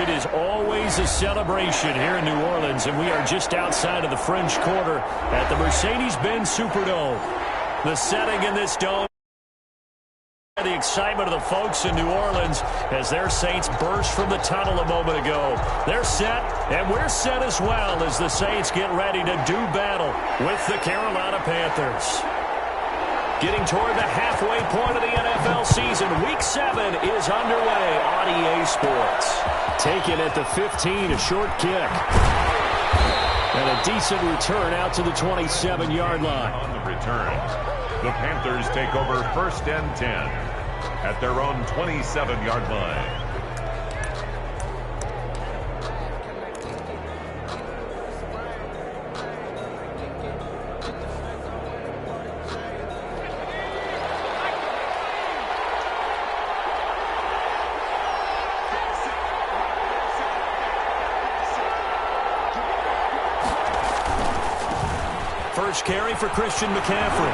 It is always a celebration here in New Orleans, and we are just outside of the French Quarter at the Mercedes-Benz Superdome. The setting in this dome, the excitement of the folks in New Orleans as their Saints burst from the tunnel a moment ago. They're set, and we're set as well as the Saints get ready to do battle with the Carolina Panthers. Getting toward the halfway point of the NFL season, Week 7 is underway on EA Sports. Taken at the 15, a short kick. And a decent return out to the 27-yard line. On the return, the Panthers take over 1st and 10 at their own 27-yard line. First carry for Christian McCaffrey.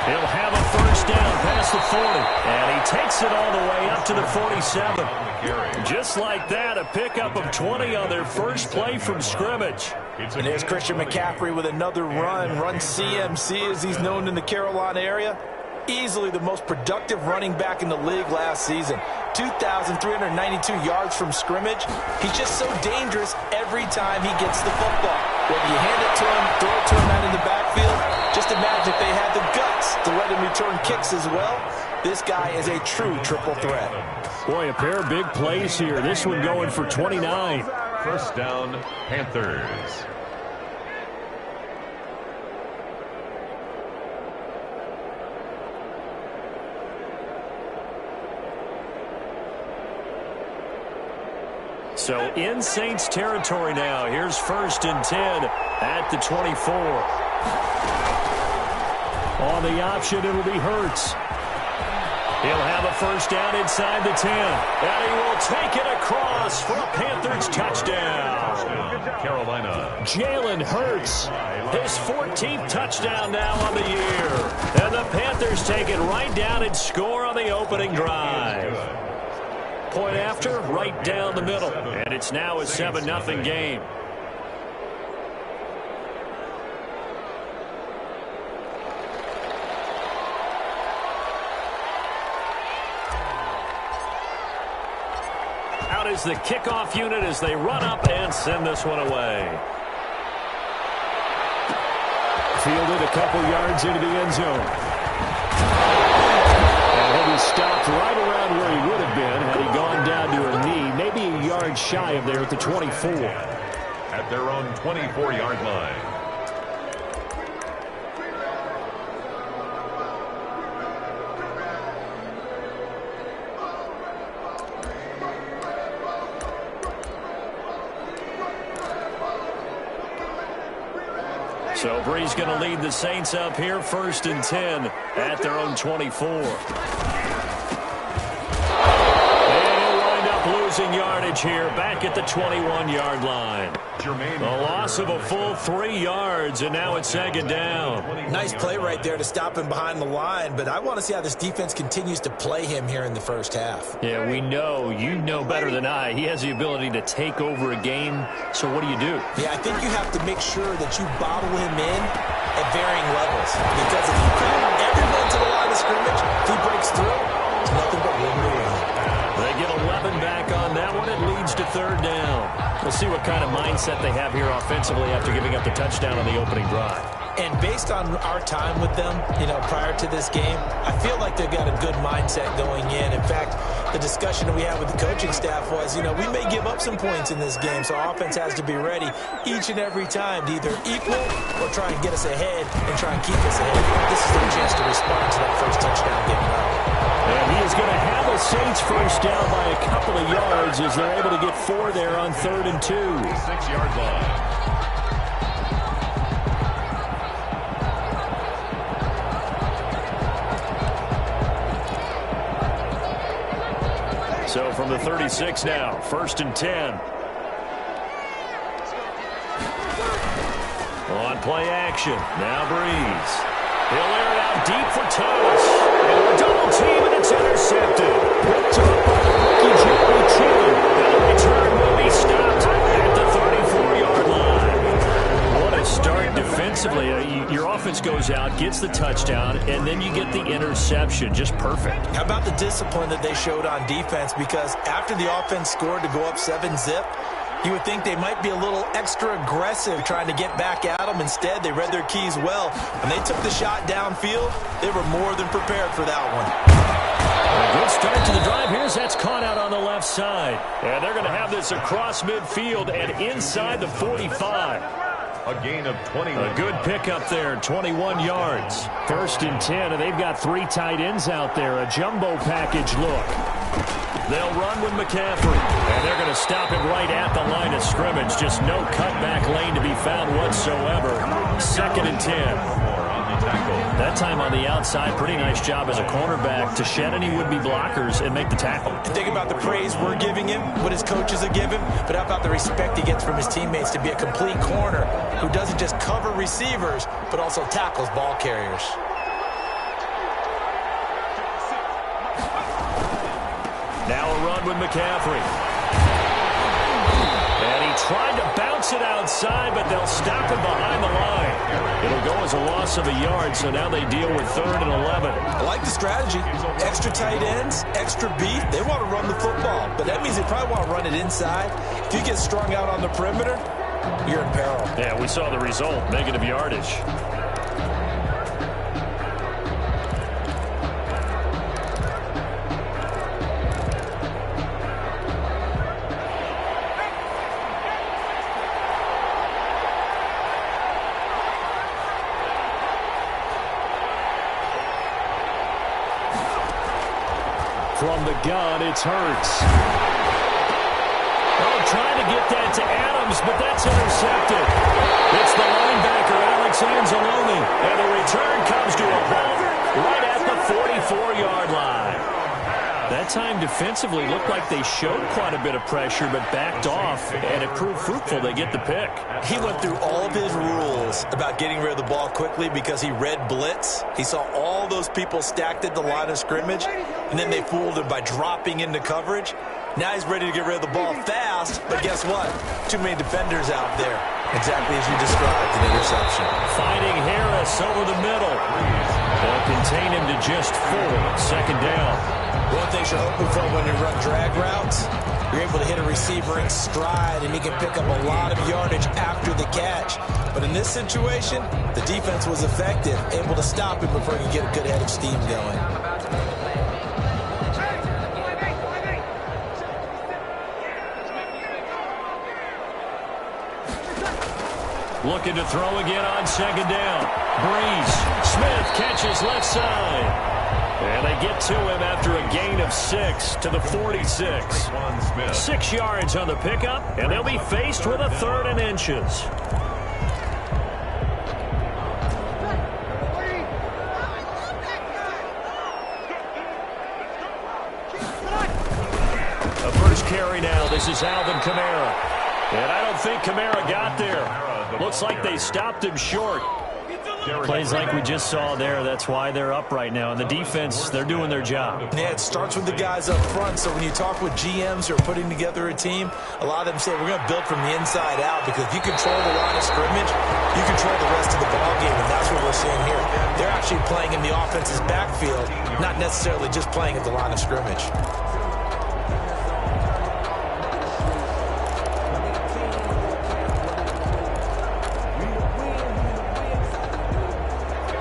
He'll have a first down past the 40. And he takes it all the way up to the 47. Just like that, a pickup of 20 on their first play from scrimmage. And there's Christian McCaffrey with another run CMC as he's known in the Carolina area. Easily the most productive running back in the league last season. 2,392 yards from scrimmage. He's just so dangerous every time he gets the football. Whether you hand it to him, throw it to him out in the backfield, just imagine if they had the guts to let him return kicks as well. This guy is a true triple threat. Boy, a pair of big plays here. This one going for 29. First down, Panthers. So in Saints territory now. Here's 1st and 10 at the 24. On the option, it'll be Hurts. He'll have a first down inside the 10. And he will take it across for a Panthers touchdown. Carolina. Jalen Hurts, his 14th touchdown now on the year. And the Panthers take it right down and score on the opening drive. Point after, right down the middle. And it's now a 7-0 game. Out is the kickoff unit as they run up and send this one away. Fielded a couple yards into the end zone. And he'll be stopped right around where he would have been had he gone down to a knee, maybe a yard shy of there at the 24. At their own 24-yard line. So Bree's going to lead the Saints up here, 1st and 10 at their own 24. And he'll wind up losing yardage here back at the 21-yard line. A loss of a full 3 yards, and now it's 2nd down. Nice play right there to stop him behind the line, but I want to see how this defense continues to play him here in the first half. Yeah, we know. You know better than I. He has the ability to take over a game, so what do you do? Yeah, I think you have to make sure that you bottle him in at varying levels, because if you crowd everyone to the line of scrimmage, if he breaks through, it's nothing but room to run. They get 11 back on that one. It leads to 3rd down. We'll see what kind of mindset they have here offensively after giving up the touchdown on the opening drive. And based on our time with them, prior to this game, I feel like they've got a good mindset going in. In fact, the discussion that we had with the coaching staff was, we may give up some points in this game, so our offense has to be ready each and every time to either equal or try and get us ahead and try and keep us ahead. This is their chance to respond to that first touchdown given up. And he is going to have a Saints first down by a couple of yards as they're able to get 4 there on 3rd and 2. 6-yard line. So from the 36 now, 1st and 10. On play action, now Breeze. He'll air it out deep for Thomas. And a double team, and it's intercepted. Picked up by the rookie Jeremy Chin. And the return will be stopped at the 34-yard line. What a start defensively. Your offense goes out, gets the touchdown, and then you get the interception. Just perfect. How about the discipline that they showed on defense? Because after the offense scored to go up 7-zip, you would think they might be a little extra aggressive trying to get back at them. Instead, they read their keys well. When they took the shot downfield, they were more than prepared for that one. A good start to the drive. Here's that's caught out on the left side. And they're going to have this across midfield and inside the 45. A gain of 21. A good pickup there, 21 yards. 1st and 10, and they've got 3 tight ends out there. A jumbo package look. They'll run with McCaffrey, and they're going to stop him right at the line of scrimmage. Just no cutback lane to be found whatsoever. 2nd and 10. That time on the outside, pretty nice job as a cornerback to shed any would-be blockers and make the tackle. Think about the praise we're giving him, what his coaches are giving, but how about the respect he gets from his teammates to be a complete corner who doesn't just cover receivers, but also tackles ball carriers. Now a run with McCaffrey. And he tried to bounce it outside, but they'll stop him behind the line. It'll go as a loss of a yard, so now they deal with 3rd and 11. I like the strategy. Extra tight ends, extra beef. They want to run the football, but that means they probably want to run it inside. If you get strung out on the perimeter, you're in peril. Yeah, we saw the result, negative yardage. From the gun, it's Hurts. Oh, trying to get that to Adams, but that's intercepted. It's the linebacker, Alex Anzalone, and the return comes to a halt right at the 44-yard line. That time defensively looked like they showed quite a bit of pressure, but backed off, and it proved fruitful. They get the pick. He went through all of his rules about getting rid of the ball quickly because he read blitz. He saw all those people stacked at the line of scrimmage, and then they fooled him by dropping into coverage. Now he's ready to get rid of the ball fast, but guess what? Too many defenders out there. Exactly as you described, an interception. Finding Harris over the middle. They'll contain him to just 4. 2nd down. One thing you're hoping for when you run drag routes, you're able to hit a receiver in stride, and he can pick up a lot of yardage after the catch. But in this situation, the defense was effective, able to stop him before he could get a good head of steam going. Looking to throw again on 2nd down. Breeze. Smith catches left side. And they get to him after a gain of 6 to the 46. 6 yards on the pickup, and they'll be faced with a 3rd and inches. The first carry now. This is Alvin Kamara. And I don't think Kamara got there. Looks like they stopped him short. Plays like we just saw there. That's why they're up right now. And the defense, they're doing their job. Yeah, it starts with the guys up front. So when you talk with GMs who are putting together a team, a lot of them say, we're going to build from the inside out. Because if you control the line of scrimmage, you control the rest of the ball game. And that's what we're seeing here. They're actually playing in the offense's backfield, not necessarily just playing at the line of scrimmage.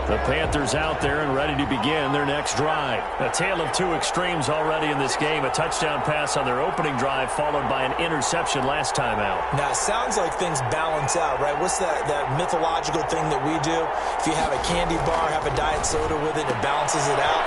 The Panthers out there and ready to begin their next drive. A tale of 2 extremes already in this game. A touchdown pass on their opening drive followed by an interception last time out. Now, it sounds like things balance out, right? What's that mythological thing that we do? If you have a candy bar, have a diet soda with it, it balances it out.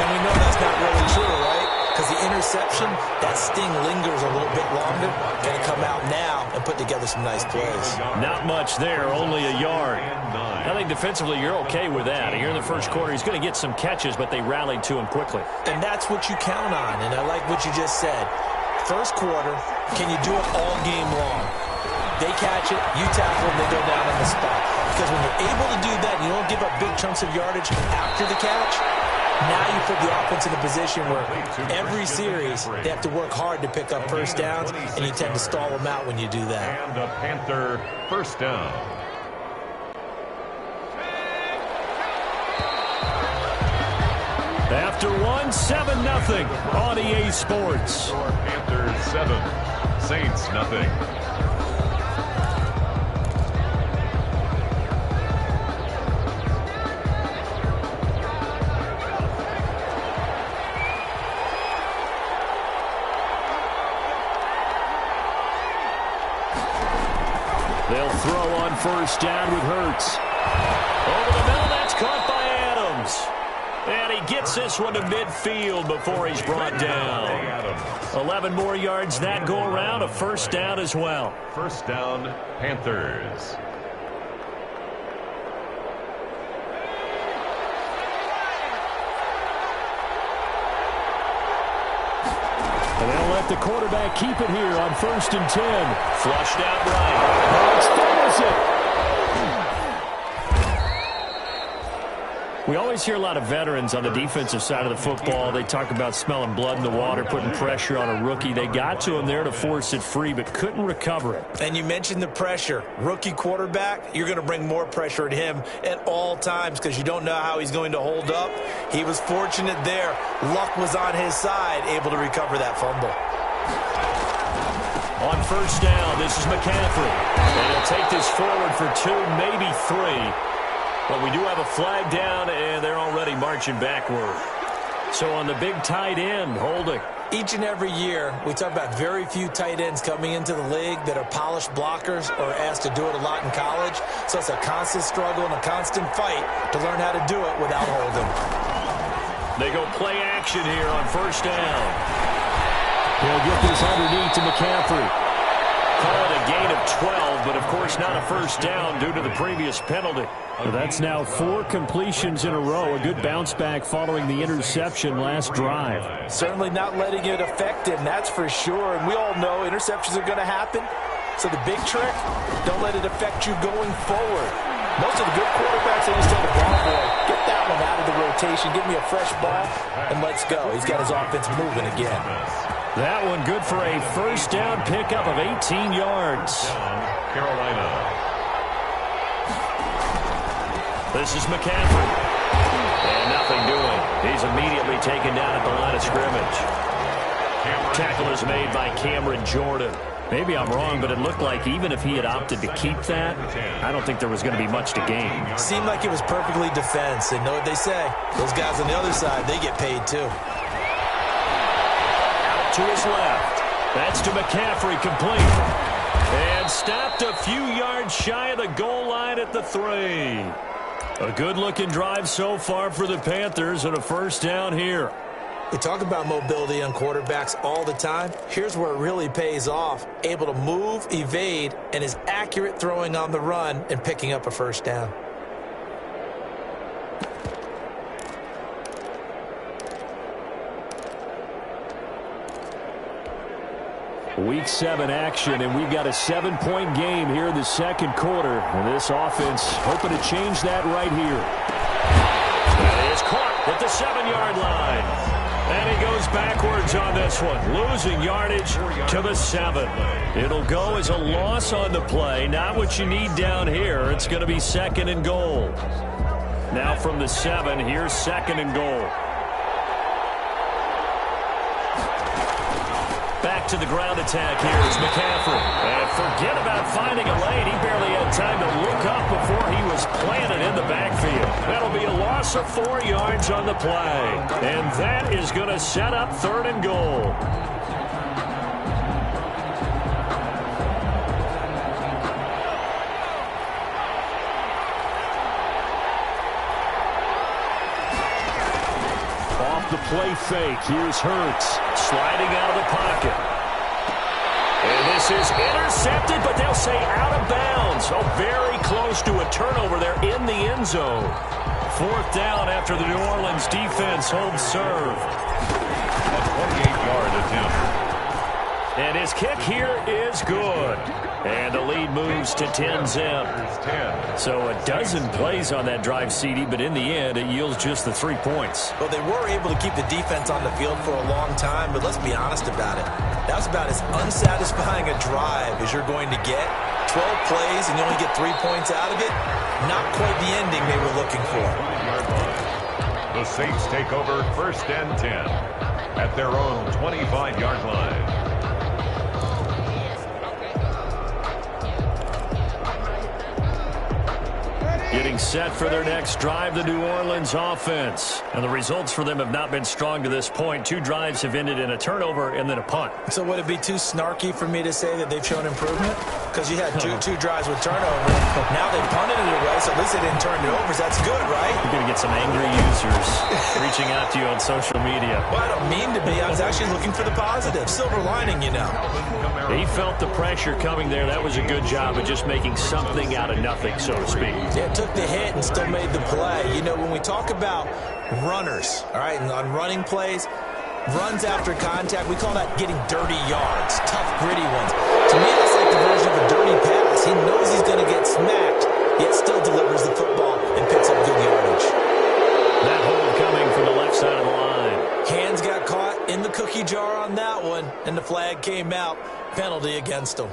And we know that's not really true, right? Because the interception, that sting lingers a little bit longer. Going to come out now and put together some nice plays. Not much there, only a yard. I think defensively you're okay with that. Here in the first quarter, he's going to get some catches, but they rallied to him quickly. And that's what you count on, and I like what you just said. First quarter, can you do it all game long? They catch it, you tackle, and they go down on the spot. Because when you're able to do that, and you don't give up big chunks of yardage after the catch, now you put the offense in a position where every series they have to work hard to pick up first downs, and you tend to stall them out when you do that. And a Panther first down. After one, 7-0 on EA Sports. Panthers 7, Saints nothing. They'll throw on first down with Hurts. Over the middle, that's caught by Adams. And he gets this one to midfield before he's brought down. 11 more yards that go around, a first down as well. First down, Panthers. And they'll let the quarterback keep it here on 1st and 10. Flushed out right. Hurts throws it. We always hear a lot of veterans on the defensive side of the football. They talk about smelling blood in the water, putting pressure on a rookie. They got to him there to force it free, but couldn't recover it. And you mentioned the pressure. Rookie quarterback, you're going to bring more pressure at him at all times because you don't know how he's going to hold up. He was fortunate there. Luck was on his side, able to recover that fumble. On first down, this is McCaffrey. And he'll take this forward for 2, maybe 3. But we do have a flag down, and they're already marching backward. So on the big tight end, holding. Each and every year, we talk about very few tight ends coming into the league that are polished blockers or asked to do it a lot in college. So it's a constant struggle and a constant fight to learn how to do it without holding. They go play action here on first down. He'll get this underneath to McCaffrey. Call it a gain of 12, but of course not a first down due to the previous penalty. So that's now 4 completions in a row. A good bounce back following the interception last drive. Certainly not letting it affect him, that's for sure. And we all know interceptions are going to happen. So the big trick, don't let it affect you going forward. Most of the good quarterbacks, they just tell the ball boy, get that one out of the rotation, give me a fresh ball, and let's go. He's got his offense moving again. That one good for a first down pickup of 18 yards. Carolina. This is McCaffrey. And nothing doing. He's immediately taken down at the line of scrimmage. Tackle is made by Cameron Jordan. Maybe I'm wrong, but it looked like even if he had opted to keep that, I don't think there was going to be much to gain. Seemed like it was perfectly defense. And know what they say? Those guys on the other side, they get paid too. To his left. That's to McCaffrey, complete. And stopped a few yards shy of the goal line at the 3. A good-looking drive so far for the Panthers and a first down here. We talk about mobility on quarterbacks all the time. Here's where it really pays off. Able to move, evade, and is accurate throwing on the run and picking up a first down. Week 7 action, and we've got a 7-point game here in the second quarter. And this offense hoping to change that right here. That is caught at the 7-yard line. And he goes backwards on this one, losing yardage to the 7. It'll go as a loss on the play. Not what you need down here. It's going to be 2nd and goal. Now from the 7, here's 2nd and goal. Back to the ground attack here is McCaffrey. And forget about finding a lane. He barely had time to look up before he was planted in the backfield. That'll be a loss of 4 yards on the play. And that is going to set up 3rd and goal. Off the play fake, here's Hurts. Sliding out of the pocket. And this is intercepted, but they'll say out of bounds. Oh, very close to a turnover there in the end zone. 4th down after the New Orleans defense holds serve. A 28-yard attempt. And his kick here is good. And the lead moves to 10-zip. So a dozen plays on that drive, CD, but in the end, it yields just the 3 points. Well, they were able to keep the defense on the field for a long time, but let's be honest about it. That was about as unsatisfying a drive as you're going to get. 12 plays and you only get 3 points out of it. Not quite the ending they were looking for. The Saints take over 1st and 10 at their own 25-yard line. Getting set for their next drive, the New Orleans offense. And the results for them have not been strong to this point. 2 drives have ended in a turnover and then a punt. So would it be too snarky for me to say that they've shown improvement? Because you had two drives with turnover. Now they punted it away, so at least they didn't turn it over. So that's good, right? You're going to get some angry users reaching out to you on social media. Well, I don't mean to be. I was actually looking for the positive. Silver lining, you know. He felt the pressure coming there. That was a good job of just making something out of nothing, so to speak. Yeah, took the hit and still made the play. You know, when we talk about runners, all right, and on running plays, runs after contact, we call that getting dirty yards, tough, gritty ones. To me, that's like the version of a dirty pass. He knows he's going to get smacked, yet still delivers the football and picks up good yardage. That hold coming from the left side of the line. Hands got caught in the cookie jar on that one, and the flag came out. Penalty against him.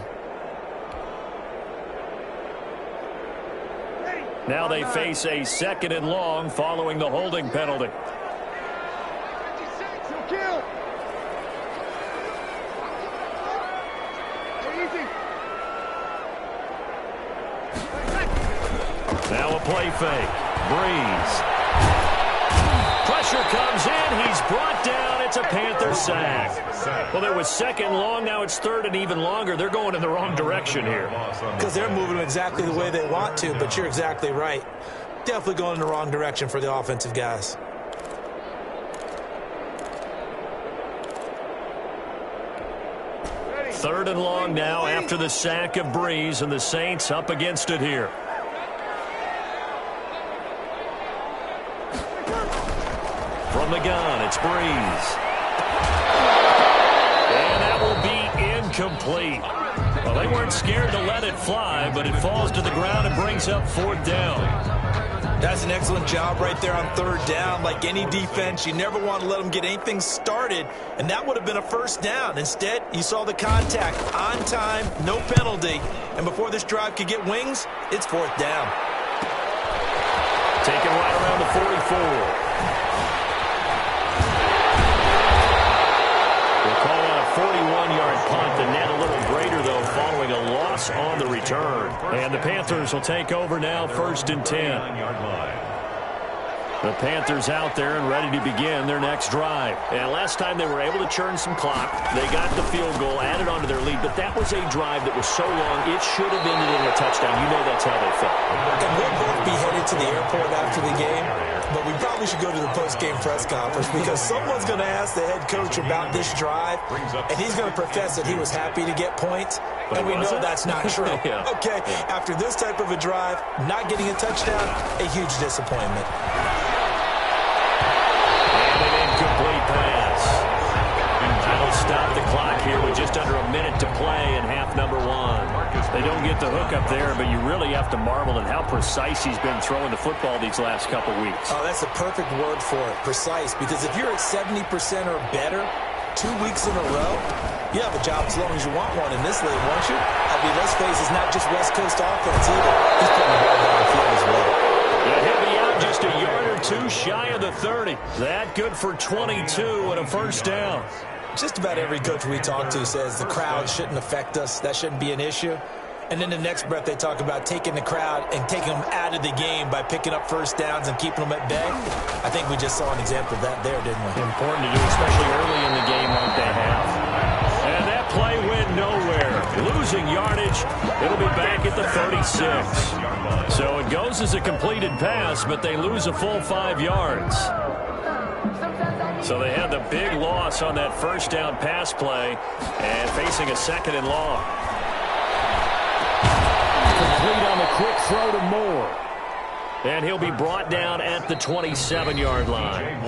Now they face a 2nd and long following the holding penalty. Now a play fake. Breeze. Pressure comes in. He's brought down. It's a Panther sack. Well, there was 2nd long. Now it's 3rd and even longer. They're going in the wrong direction here. Because they're moving exactly the way they want to, but you're exactly right. Definitely going in the wrong direction for the offensive guys. Third and long now after the sack of Breeze, and the Saints up against it here. From the gun, it's Breeze. And that will be incomplete. Well, they weren't scared to let it fly, but it falls to the ground and brings up 4th down. That's an excellent job right there on 3rd down. Like any defense, you never want to let them get anything started, and that would have been a 1st down. Instead, you saw the contact on time, no penalty, and before this drive could get wings, it's 4th down. Taken right around the 44. We'll call out a 41-yard punt. The net a little greater, though, following a loss on the return. And the Panthers will take over now, 1st and 10. The Panthers out there and ready to begin their next drive. And last time they were able to churn some clock. They got the field goal, added on to their lead, but that was a drive that was so long, it should have ended in a touchdown. You know that's how they felt. And we'll both be headed to the airport after the game, but we probably should go to the post-game press conference because someone's going to ask the head coach about this drive, and he's going to profess that he was happy to get points, and we know that's not true. Yeah. Okay, after this type of a drive, not getting a touchdown, a huge disappointment. Stop the clock here with just under a minute to play in half number 1. They don't get the hook up there, but you really have to marvel at how precise he's been throwing the football these last couple weeks. Oh, that's the perfect word for it, precise, because if you're at 70% or better 2 weeks in a row, you have a job as long as you want one in this league, won't you? I mean, let's face it, it's not just West Coast offense either. He's putting the ball down the field as well. Yeah, he'll be out just a yard or 2 shy of the 30. That good for 22 and a 1st down. Just about every coach we talk to says the crowd shouldn't affect us. That shouldn't be an issue. And then the next breath they talk about taking the crowd and taking them out of the game by picking up 1st downs and keeping them at bay. I think we just saw an example of that there, didn't we? Important to do, especially early in the game like they have. And that play went nowhere. Losing yardage. It'll be back at the 36. So it goes as a completed pass, but they lose a full 5 yards. So they had the big loss on that 1st down pass play and facing a 2nd and long. Complete on the quick throw to Moore. And he'll be brought down at the 27-yard line.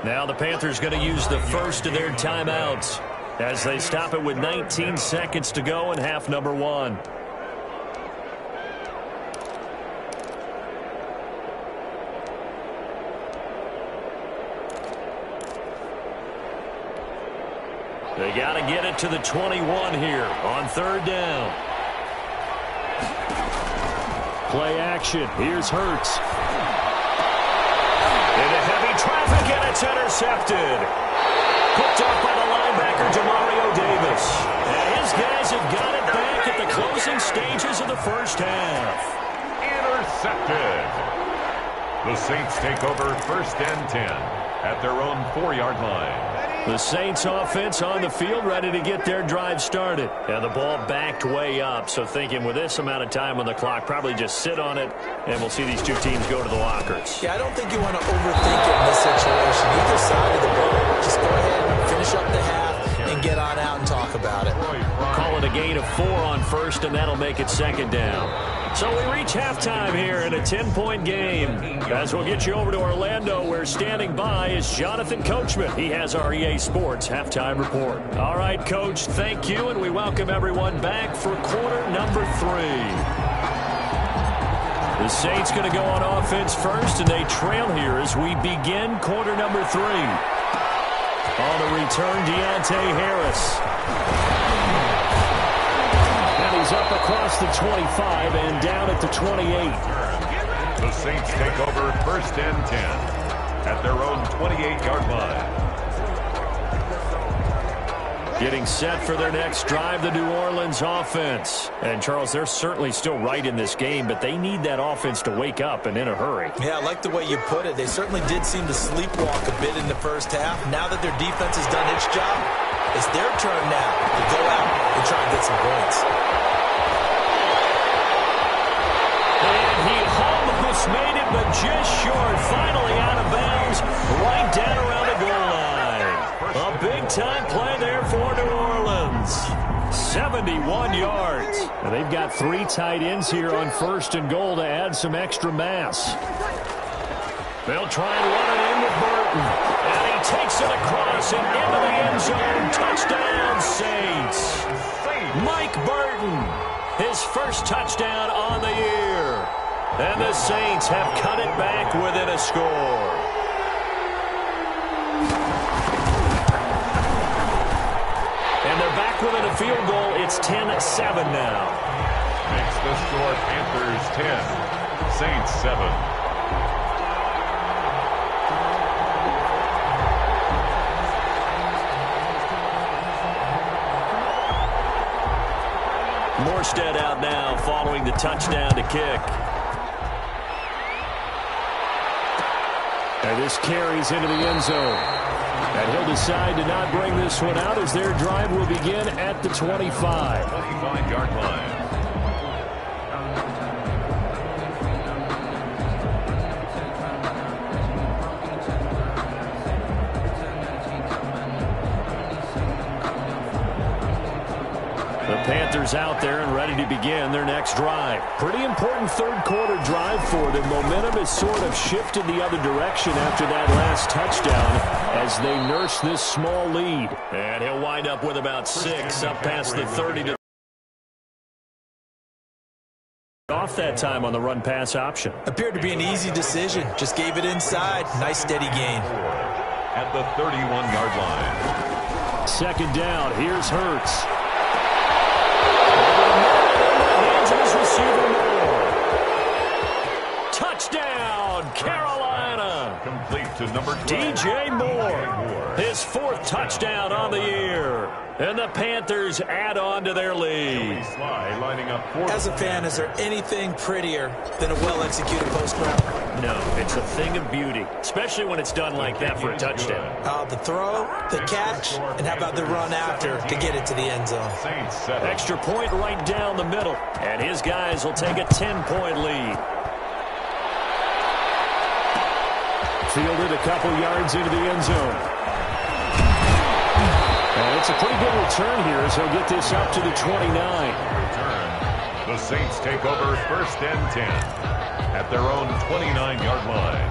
Now the Panthers going to use the first of their timeouts. as they stop it with 19 seconds to go in half number one. They got to get it to the 21 here on third down. Play action. Here's Hurts. Into heavy traffic, and it's intercepted. Picked up by the linebacker, Demario Davis. And his guys have got it back at the closing stages of the first half. Intercepted. The Saints take over first and 10 at their own 4-yard line. The Saints offense on the field, ready to get their drive started. And the ball backed way up, so thinking with this amount of time on the clock, probably just sit on it, and we'll see these two teams go to the lockers. Yeah, I don't think you want to overthink it in this situation. Either side of the ball, just go ahead, finish up the half, and get on out and talk about it. Call it a gain of 4 on first, and that'll make it second down. So we reach halftime here in a 10-point game. As we'll get you over to Orlando, where standing by is Jonathan Coachman. He has our EA Sports halftime report. All right, Coach, thank you, and we welcome everyone back for quarter number 3. The Saints going to go on offense first, and they trail here as we begin quarter number 3. On the return, Deontay Harris. He's up across the 25 and down at the 28. The Saints take over first and 10 at their own 28-yard line. Getting set for their next drive, the New Orleans offense. And, Charles, they're certainly still right in this game, but they need that offense to wake up and in a hurry. Yeah, I like the way you put it. They certainly did seem to sleepwalk a bit in the first half. Now that their defense has done its job, it's their turn now to go out and try and get some points. Made it, but just short. Finally out of bounds, right down around the goal line. A big-time play there for New Orleans. 71 yards. And they've got 3 tight ends here on first and goal to add some extra mass. They'll try and run it in with Burton. And he takes it across and into the end zone. Touchdown, Saints. Mike Burton, his first touchdown on the year. And the Saints have cut it back within a score. And they're back within a field goal. It's 10-7 now. Makes the score Panthers 10, Saints 7. Morstead out now following the touchdown to kick. And this carries into the end zone. And he'll decide to not bring this one out as their drive will begin at the 25. 25-yard line. The Panthers out there and ready to begin their next drive. Pretty important third-quarter drive for them. Momentum has sort of shifted the other direction after that last touchdown as they nurse this small lead. And he'll wind up with about 6 up past the 30 off that time on the run-pass option. Appeared to be an easy decision. Just gave it inside. Nice, steady gain. At the 31-yard line. Second down. Here's Hurts. Touchdown, Carolina. Complete to number 12. DJ Moore, his 4th touchdown on the year. And the Panthers add on to their lead. As a fan, is there anything prettier than a well-executed post route? No, it's a thing of beauty, especially when it's done like that for a touchdown. The throw, the catch, and how about the run after to get it to the end zone? Extra point right down the middle, and his guys will take a 10-point lead. Fielded a couple yards into the end zone. And it's a pretty good return here as he'll get this up to the 29. The Saints take over first and 10 at their own 29-yard line.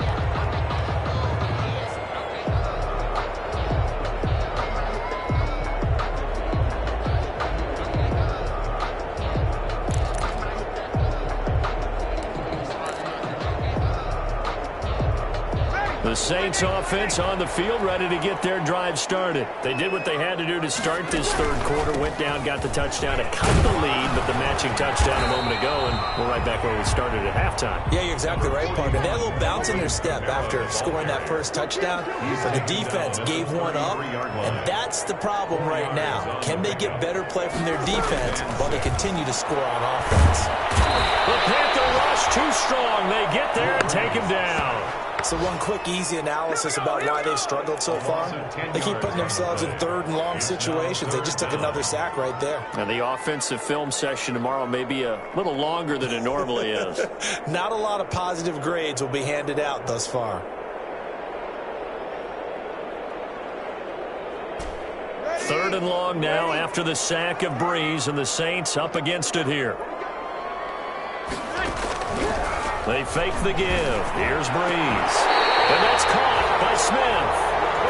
The Saints offense on the field, ready to get their drive started. They did what they had to do to start this third quarter, went down, got the touchdown to cut the lead, but the matching touchdown a moment ago, and we're right back where we started at halftime. Yeah, you're exactly right, partner. They had a little bounce in their step after scoring that first touchdown, but the defense gave one up, and that's the problem right now. Can they get better play from their defense while they continue to score on offense? The Panther rush too strong. They get there and take him down. So one quick, easy analysis about why they've struggled so far. They keep putting themselves in third and long situations. They just took another sack right there. And the offensive film session tomorrow may be a little longer than it normally is. Not a lot of positive grades will be handed out thus far. Third and long now after the sack of Breeze, and the Saints up against it here. They fake the give. Here's Breeze. And that's caught by Smith.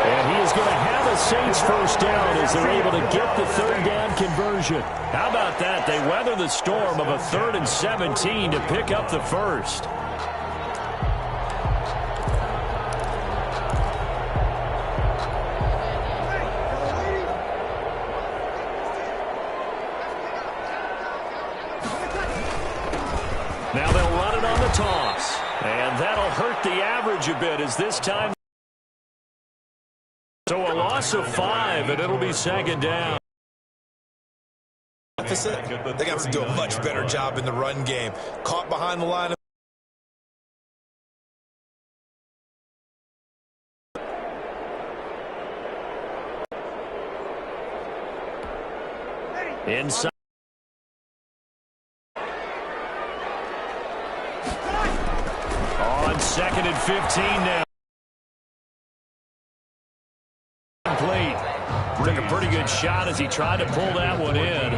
And he is going to have a Saints first down as they're able to get the third down conversion. How about that? They weather the storm of a 3rd and 17 to pick up the first. Now they'll run it on the toss. And that'll hurt the average a bit as this time. So a loss of 5, and it'll be second down. Deficit. They got to do a much better job in the run game. Caught behind the line. Inside. On 2nd and 15 now. Complete. Took a pretty good shot as he tried to pull that one in.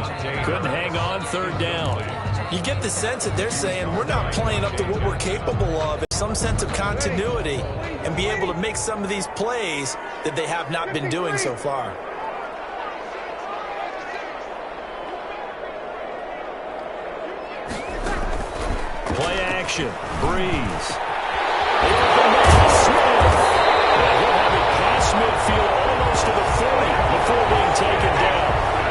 Couldn't hang on, third down. You get the sense that they're saying we're not playing up to what we're capable of. Some sense of continuity and be able to make some of these plays that they have not been doing so far. Play action. Breeze. Smith. And he'll have it past midfield almost to the 40 before being taken down.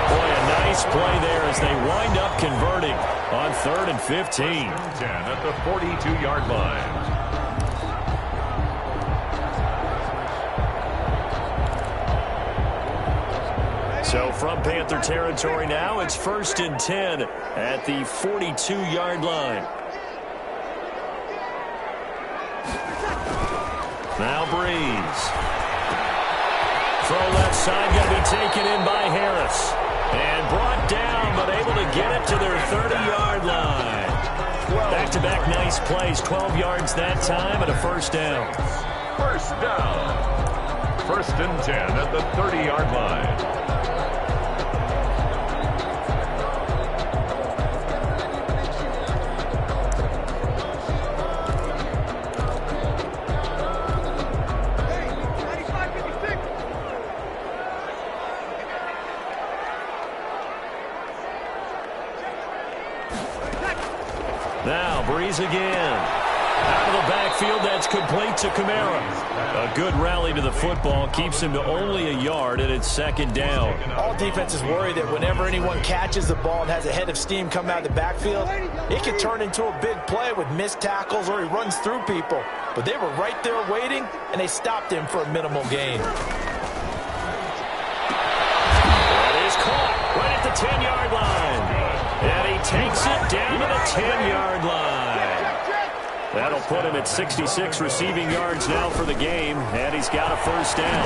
Boy, a nice play there as they wind up converting on 3rd and 15. 10 at the 42-yard line. So from Panther territory now, it's 1st and 10 at the 42-yard line. Now Breeze. Throw left side going to be taken in by Harris. And brought down, but able to get it to their 30-yard line. Back-to-back nice plays, 12 yards that time and a first down. First down. 1st and 10 at the 30-yard line. Now Breeze again. Out of the backfield, that's complete to Kamara. A good rally to the football keeps him to only a yard, and it's 2nd down. All defenses worry that whenever anyone catches the ball and has a head of steam come out of the backfield, it could turn into a big play with missed tackles or he runs through people. But they were right there waiting, and they stopped him for a minimal gain. That is caught right at the 10-yard line. And he takes it down to the 10-yard line. That'll put him at 66 receiving yards now for the game, and he's got a first down.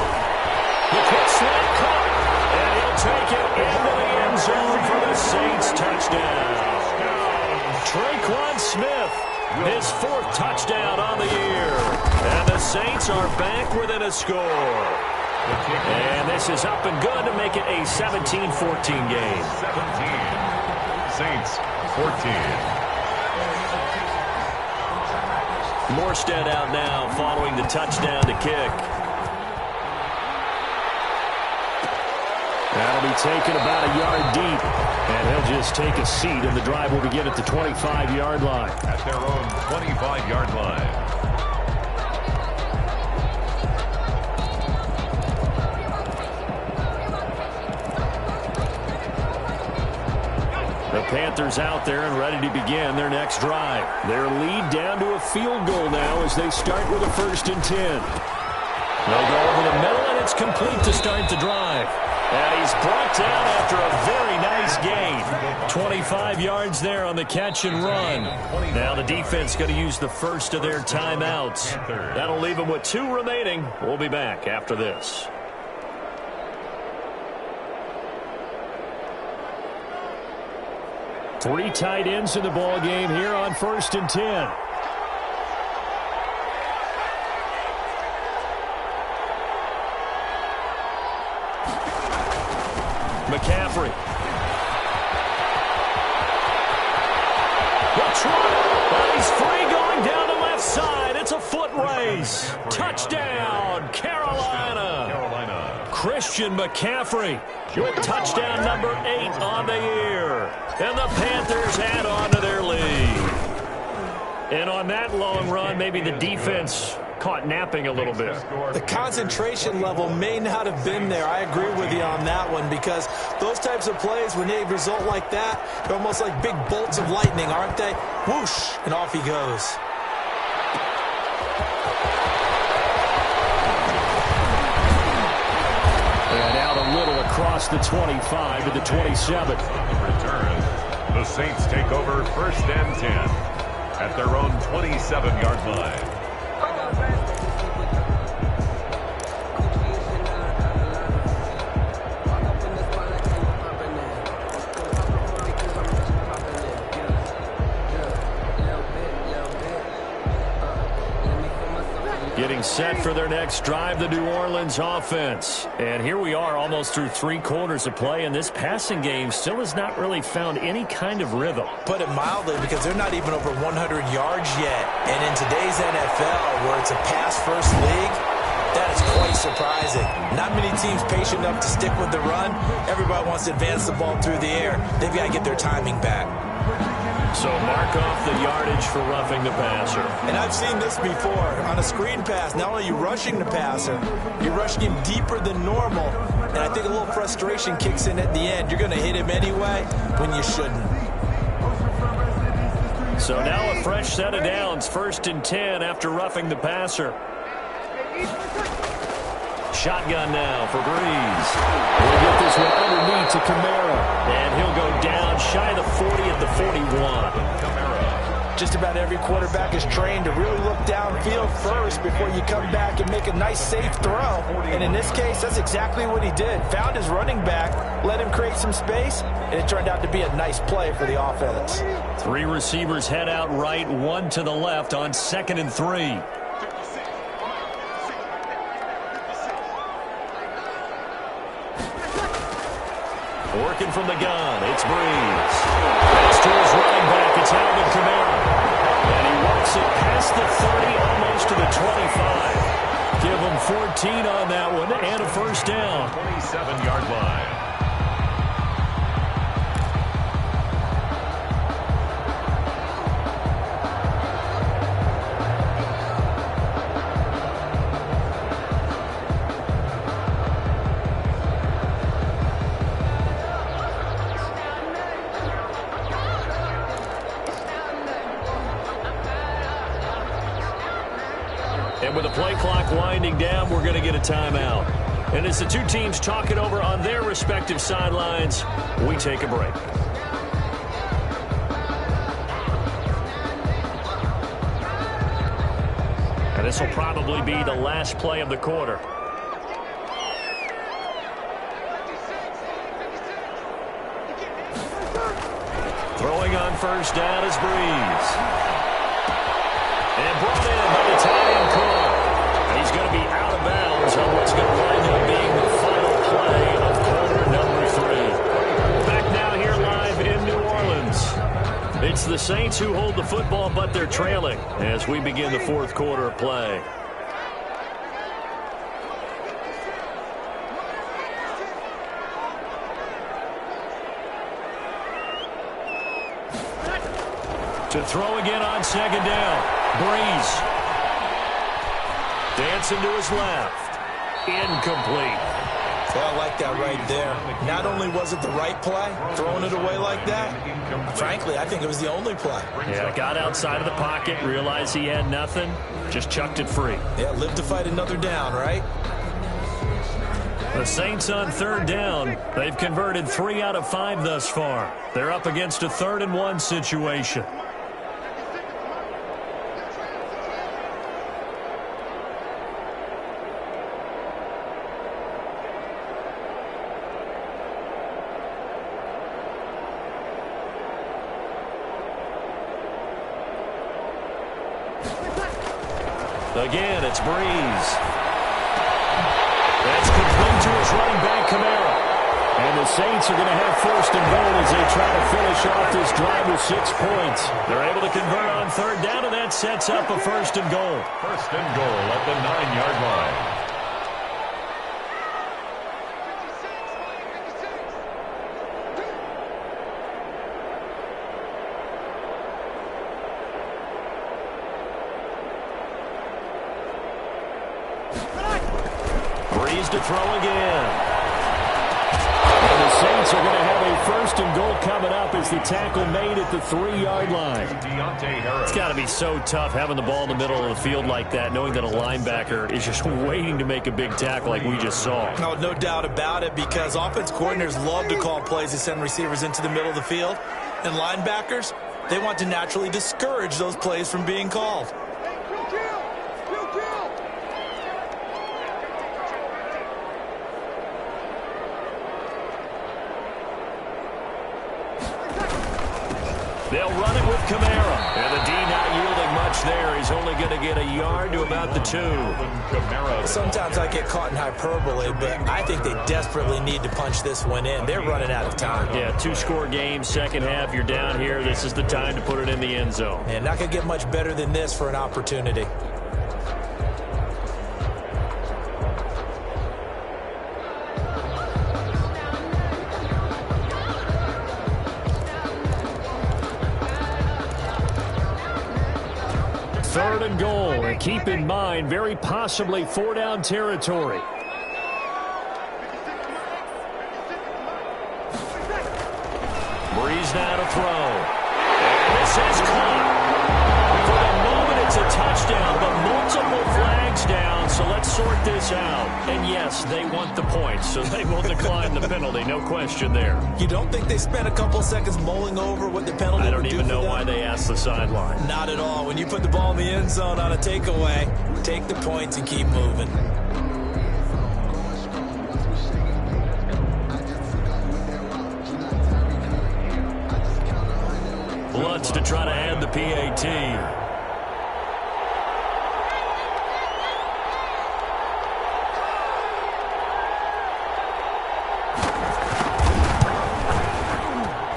The quick slant caught, and he'll take it into the end zone for the Saints touchdown. Traquan Smith, his 4th touchdown on the year. And the Saints are back within a score. And this is up and good to make it a 17-14 game. 17. Saints 14. Morstead out now following the touchdown to kick. That'll be taken about a yard deep, and he'll just take a seat, and the drive will begin at the 25-yard line. At their own 25-yard line. The Panthers out there and ready to begin their next drive. Their lead down to a field goal now as they start with a 1st and 10. They'll go over the middle, and it's complete to start the drive. And he's brought down after a very nice gain. 25 yards there on the catch and run. Now the defense going to use the first of their timeouts. That'll leave them with 2 remaining. We'll be back after this. Three tight ends in the ball game here on 1st and 10. McCaffrey. The try, but he's free going down the left side. It's a foot race. Touchdown, Carolina. Christian McCaffrey with touchdown number 8 on the year. And the Panthers add on to their lead. And on that long run, maybe the defense caught napping a little bit. The concentration level may not have been there. I agree with you on that one, because those types of plays, when they result like that, they're almost like big bolts of lightning, aren't they? Whoosh, and off he goes. And out a little across the 25 to the 27. Return. The Saints take over 1st and 10 at their own 27-yard line. Getting set for their next drive, the New Orleans offense. And here we are almost through 3 quarters of play, and this passing game still has not really found any kind of rhythm. Put it mildly, because they're not even over 100 yards yet. And in today's NFL, where it's a pass-first league, that is quite surprising. Not many teams patient enough to stick with the run. Everybody wants to advance the ball through the air. They've got to get their timing back. So mark off the yardage for roughing the passer. And I've seen this before. On a screen pass, not only are you rushing the passer, you're rushing him deeper than normal. And I think a little frustration kicks in at the end. You're going to hit him anyway when you shouldn't. So now a fresh set of downs, 1st and 10 after roughing the passer. Shotgun now for Breeze. We'll get this one underneath to Kamara. And he'll go down shy of the 40 at the 41. Just about every quarterback is trained to really look downfield first before you come back and make a nice, safe throw. And in this case, that's exactly what he did. Found his running back, let him create some space, and it turned out to be a nice play for the offense. 3 receivers head out right, 1 to the left on 2nd and 3. Working from the gun, it's Breeze. Pass to his running back, it's Alvin Kamara. And he works it past the 30, almost to the 25. Give him 14 on that one, and a 1st down. 27-yard line. And with the play clock winding down, we're going to get a timeout. And as the 2 teams talk it over on their respective sidelines, we take a break. And this will probably be the last play of the quarter. Throwing on 1st down is Breeze. And brought in by the tight end call. And he's going to be out of bounds on what's going to wind up being the final play of quarter number 3. Back now here live in New Orleans. It's the Saints who hold the football, but they're trailing as we begin the 4th quarter of play. To throw again on 2nd down. Breeze. Dancing to his left. Incomplete. Well, I like that right there. Not only was it the right play, throwing it away like that, frankly, I think it was the only play. Yeah, got outside of the pocket, realized he had nothing, just chucked it free. Yeah, live to fight another down, right? The Saints on third down. They've converted 3 out of 5 thus far. They're up against a 3rd and 1 situation. Again, it's Breeze. That's complete to his running back, Kamara. And the Saints are going to have 1st and goal as they try to finish off this drive with 6 points. They're able to convert on 3rd down, and that sets up a 1st and goal. 1st and goal at the 9-yard line. To throw again. And the Saints are going to have a 1st and goal coming up as the tackle made at the 3-yard line. It's got to be so tough having the ball in the middle of the field like that, knowing that a linebacker is just waiting to make a big tackle like we just saw. No doubt about it, because offense coordinators love to call plays to send receivers into the middle of the field. And linebackers, they want to naturally discourage those plays from being called. They'll run it with Kamara. And the D not yielding much there. He's only going to get a yard to about the 2. Sometimes I get caught in hyperbole, but I think they desperately need to punch this one in. They're running out of time. Yeah, 2-score game, second half. You're down here. This is the time to put it in the end zone. And not going to get much better than this for an opportunity. Third and goal, and keep in mind, very possibly 4-down territory. Breeze now to throw. And this is caught. For the moment, it's a touchdown, but multiple flags down, so let's sort this out. And yes, they want the points, so they will decline the penalty, no question there. You don't think they spent a couple seconds mulling over what the penalty I don't would do even know for them? why they asked the sideline. Not at all. When you put the ball in the end zone on a takeaway, take the points and keep moving. Lutz to try to add the PAT.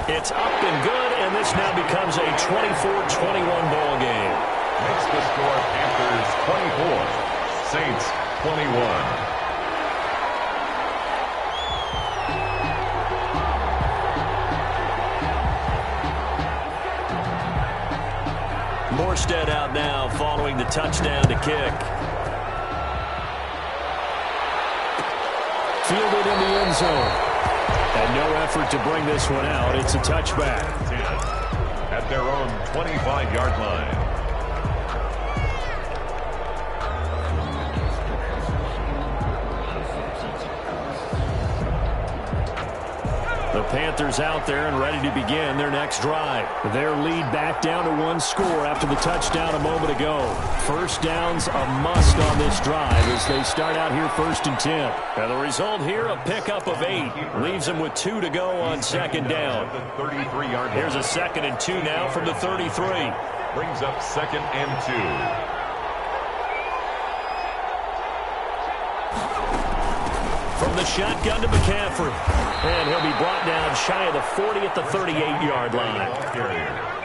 It's up and good, and this now becomes a 24-21 ball game. Makes the score Panthers 24, Saints 21. Morstead out now following the touchdown to kick. Fielded in the end zone. And no effort to bring this one out. It's a touchback. At their own 25-yard line. The Panthers out there and ready to begin their next drive. Their lead back down to 1 score after the touchdown a moment ago. First down's a must on this drive as they start out here 1st and 10. And the result here, a pickup of 8. Leaves them with 2 to go on 2nd down. Here's a 2nd and 2 now from the 33. Brings up 2nd and 2. From the shotgun to McCaffrey. And he'll be brought down shy of the 40 at the 38-yard line.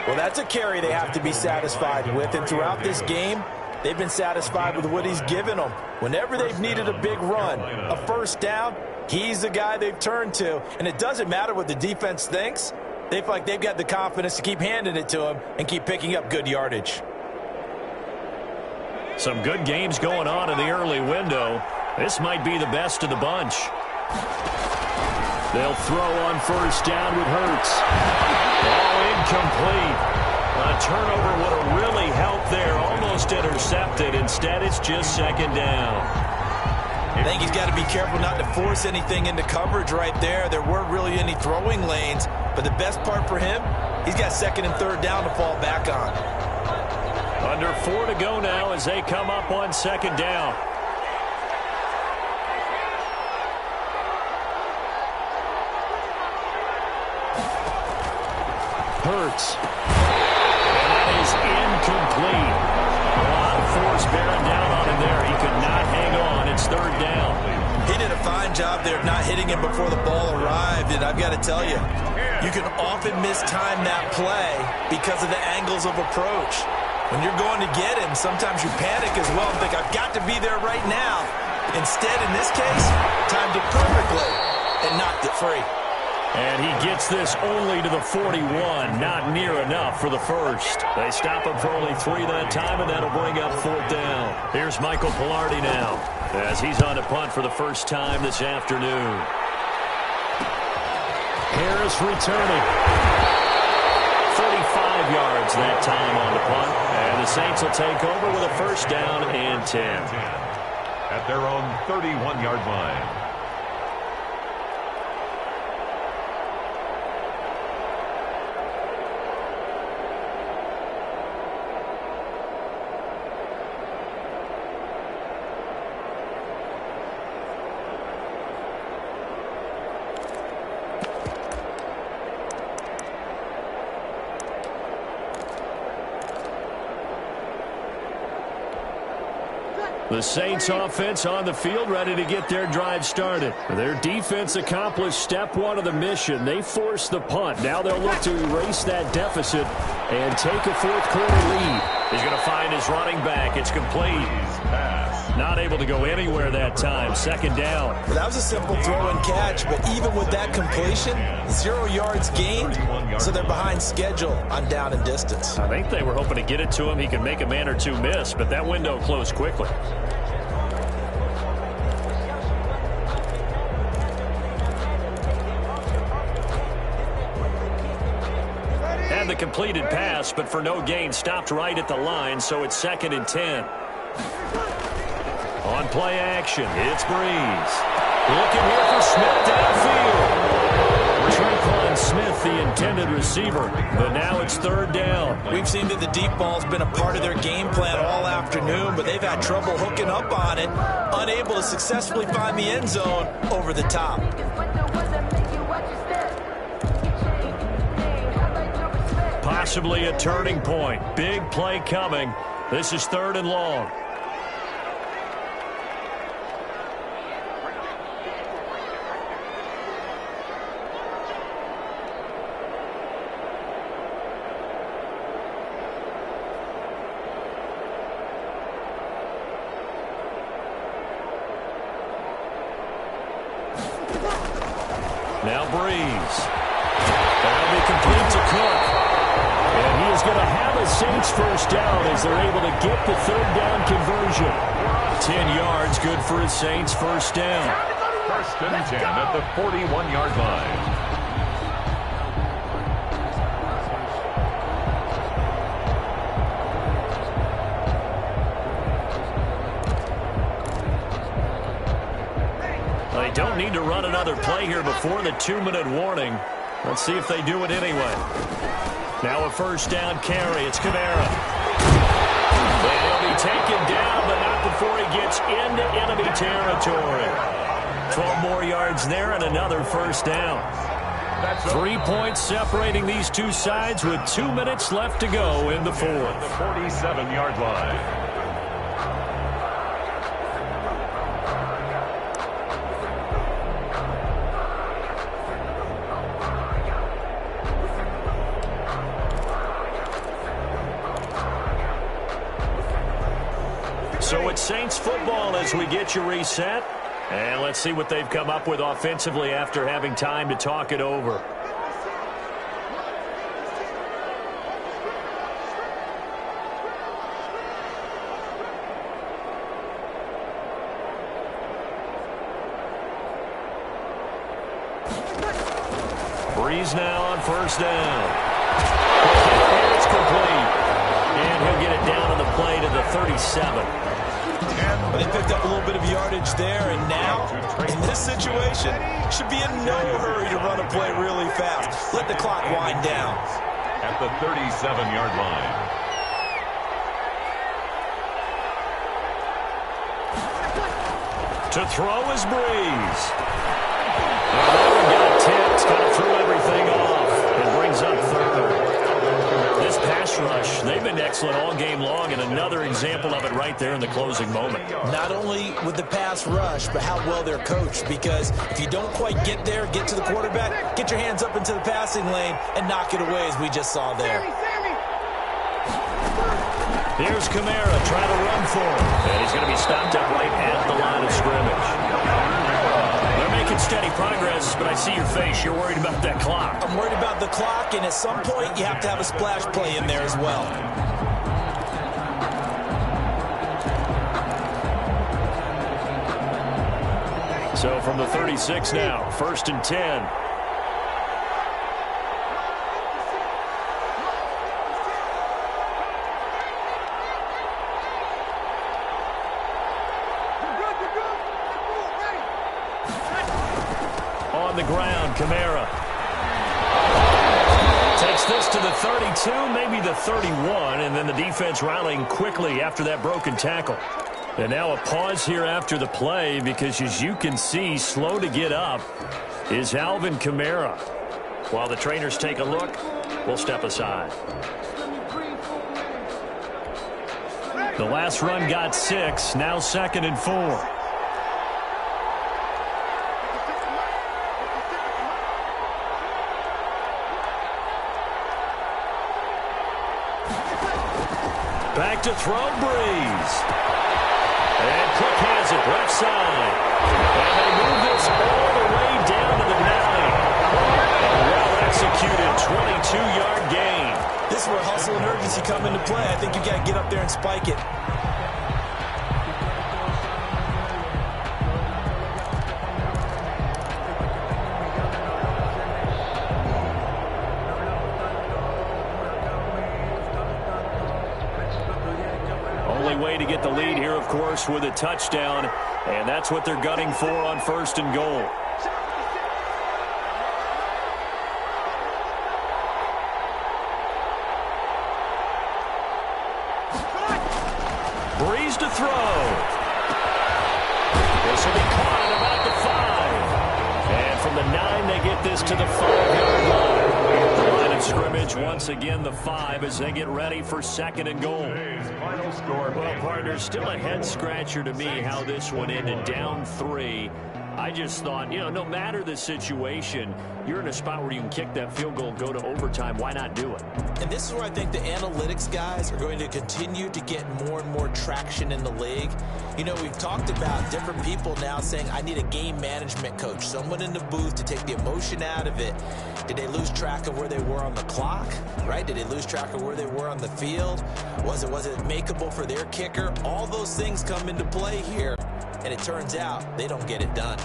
Well, that's a carry they have to be satisfied with. And throughout this game, they've been satisfied with what he's given them. Whenever they've needed a big run, a first down, he's the guy they've turned to. And it doesn't matter what the defense thinks. They feel like they've got the confidence to keep handing it to him and keep picking up good yardage. Some good games going on in the early window. This might be the best of the bunch. They'll throw on first down with Hurts. Ball incomplete. A turnover would have really helped there. Almost intercepted. Instead, it's just second down. I think he's got to be careful not to force anything into coverage right there. There weren't really any throwing lanes. But the best part for him, he's got second and third down to fall back on. Under 4 to go now as they come up on second down. Hurts. And that is incomplete. A lot of force bearing down on him there. He could not hang on. It's third down. He did a fine job there of not hitting him before the ball arrived. And I've got to tell you, you can often mistime that play because of the angles of approach. When you're going to get him, sometimes you panic as well and think, I've got to be there right now. Instead, in this case, timed it perfectly and knocked it free. And he gets this only to the 41. Not near enough for the first. They stop him for only 3 that time, and that'll bring up fourth down. Here's Michael Pilardi now as he's on to punt for the first time this afternoon. Harris returning. 45 yards that time on the punt. And the Saints will take over with a first down and 10. At their own 31-yard line. The Saints offense on the field, ready to get their drive started. Their defense accomplished step one of the mission. They forced the punt. Now they'll look to erase that deficit and take a fourth quarter lead. He's going to find his running back. It's complete. Not able to go anywhere that time. Second down. Well, that was a simple throw and catch, but even with that completion, 0 yards gained, so they're behind schedule on down and distance. I think they were hoping to get it to him. He could make a man or two miss, but that window closed quickly. And the completed pass, but for no gain, stopped right at the line, so it's second and 10. On play action, it's Breeze. Looking here for Smith downfield. Tre'Quan Smith, the intended receiver, but now it's third down. We've seen that the deep ball's been a part of their game plan all afternoon, but they've had trouble hooking up on it, unable to successfully find the end zone over the top. Possibly a turning point. Big play coming. This is third and long. Now Breeze. That'll be complete to Cook. And he is going to have a Saints first down as they're able to get the third down conversion. 10 yards, good for a Saints first down. First and 10 at the 41-yard line. They don't need to run another play here before the 2-minute warning. Let's see if they do it anyway. Now a first down carry. It's Kamara. And he'll be taken down, but not before he gets into enemy territory. 12 more yards there and another first down. 3 points separating these two sides with 2 minutes left to go in the fourth. The 47-yard line. So it's Saints football as we get you reset. And let's see what they've come up with offensively after having time to talk it over. plays now on first down. And it's complete. And he'll get it down on the play to the 37. They picked up a little bit of yardage there, and now, in this situation, should be in no hurry to run a play really fast. Let the clock wind down. At the 37-yard line. To throw is Breeze. And that one got tipped, kind of threw everything off, and brings up third. This pass rush, they've been excellent all game long, and another example of it right there in the closing moment. Not only with the pass rush, but how well they're coached, because if you don't quite get there, get to the quarterback, get your hands up into the passing lane and knock it away, as we just saw there. Here's Kamara trying to run for him, and he's going to be stopped up right at the line of scrimmage. They're making steady progress, but I see your face. You're worried about that clock. I'm worried about the clock, and at some point you have to have a splash play in there as well. So from the 36 now, 1st and 10. On the ground, Kamara takes this to the 32, maybe the 31, and then the defense rallying quickly after that broken tackle. And now a pause here after the play, because as you can see, slow to get up is Alvin Kamara. While the trainers take a look, we'll step aside. The last run got 6, now 2nd and 4. Back to throw, Breeze. And Cook has it left side. And they move this all the way down to the 9. A well-executed 22-yard gain. This is where hustle and urgency come into play. I think you got to get up there and spike it. Way to get the lead here, of course, with a touchdown, and that's what they're gunning for on 1st and goal. Breeze to throw. This will be caught at about the 5. And from the 9, they get this to the 5-yard line. The line of scrimmage, once again, the 5 as they get ready for 2nd and goal. Well, partner, still a head-scratcher to me how this one ended, down 3. I just thought, no matter the situation, you're in a spot where you can kick that field goal, go to overtime. Why not do it? And this is where I think the analytics guys are going to continue to get more and more traction in the league. We've talked about different people now saying, I need a game management coach, someone in the booth to take the emotion out of it. Did they lose track of where they were on the clock, right? Did they lose track of where they were on the field? Was it makeable for their kicker? All those things come into play here, and it turns out they don't get it done.